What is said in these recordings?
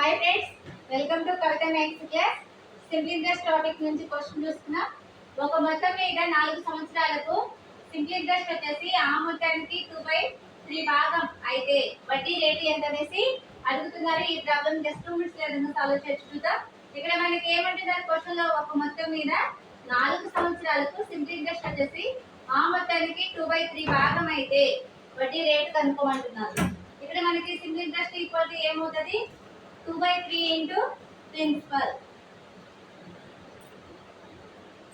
Hi friends, welcome to Kavitha maths class. Simply interest topic నుంచి question చూస్తున్నాం. ఒక మొత్తం మీద 4 సంవత్సరాలకు సింప్లీ ఇంట్రెస్ట్ వచ్చేసి ఆ మొత్తానికి 2/3 భాగం అయితే వడ్డీ రేటు ఎంత అనేసి అడుగుతున్నారు. ఈ ప్రాబ్లం జస్ట్ 2 మినిట్స్ లో సాల్వ్ చేసి చూద్దాం. ఇక్కడ మనకి ఏమంటున్నారు క్వశ్చన్ లో, ఒక మొత్తం మీద 4 సంవత్సరాలకు సింప్లీ ఇంట్రెస్ట్ వచ్చేసి ఆ మొత్తానికి 2/3 భాగం అయితే వడ్డీ రేటు కనుక్కోమంటున్నారు. ఇక్కడ మనకి సింప్లీ ఇంట్రెస్ట్ ఈక్వల్ టు ఏమవుతుంది, 2/3 into principal.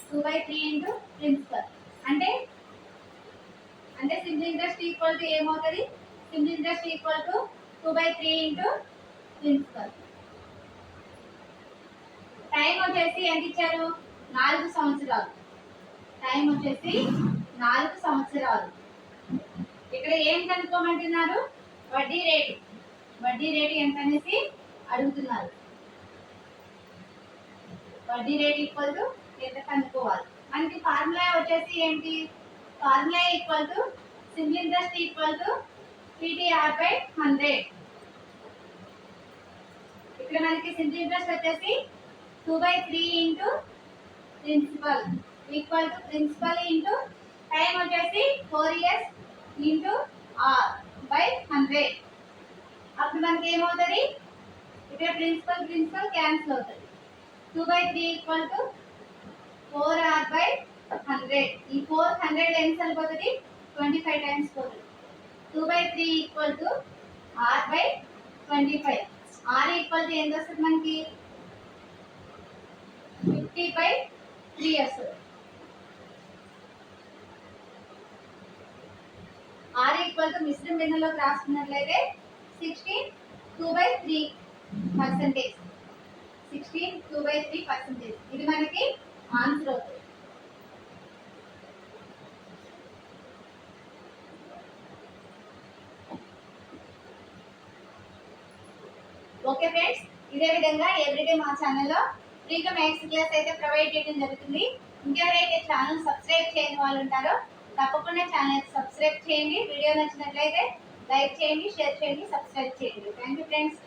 2/3 into principal అంటే సింపుల్ ఇంట్రెస్ట్ ఈక్వల్ టు ఏమవుతుంది, simple interest equal to 2/3 into principal. Time వచ్చేసి ఎంత ఇచ్చారు, 4 సంవత్సరాలు. టైం వచ్చేసి 4 సంవత్సరాలు. ఇక్కడ ఏం కనుక్కోమంటున్నారు, వడ్డీ రేటు. వడ్డీ రేటు ఎంత అనేసి అడుగుతున్నారు. వడ్డీ రేట్ ఈక్వల్ టు ఎంత కనుక్కోవాలి. మనకి ఫార్ములా వచ్చేసి ఏంటి, formula equal to simple interest equal to PTR/100. ఇక్కడ మనకి సింపుల్ ఇంట్రెస్ట్ వచ్చేసి 2/3 into principal equal to principal into time వచ్చేసి 4 years into R/100. అప్పుడు మనకి ఏమవుతుంది, ఇక్కడ ప్రిన్సిపల్ క్యాన్సిల్ అవుతుంది. 2/3 ఈక్వల్ టు 4R/100. ఈ 400 ఎన్ని సార్లు పోతుంది, 25 టైమ్స్ పోతుంది. 2/3 equal to R/25. R equal to ఎంత వస్తుంది మనకి, 50/3 వస్తుంది. R ఈక్వల్ టు మిశ్రమ భిన్నంలోకి రాసుకున్నట్లయితే 16 2/3%. 16 2/3%. ఇది మనకి ఆన్సర్ అవుతుంది. ఓకే ఫ్రెండ్స్, ఇదే విధంగా ఎవ్రీడే మా ఛానల్లో ఫ్రీగా మ్యాథ్స్ క్లాస్ అయితే ప్రొవైడ్ చేయడం జరుగుతుంది. ఇంకెవరైతే ఛానల్ సబ్స్క్రైబ్ చేయని వాళ్ళు ఉంటారో తప్పకుండా ఛానల్ సబ్స్క్రైబ్ చేయండి. వీడియో నచ్చినట్లయితే లైక్ చేయండి, షేర్ చేయండి, సబ్స్క్రైబ్ చేయండి. Thank you friends.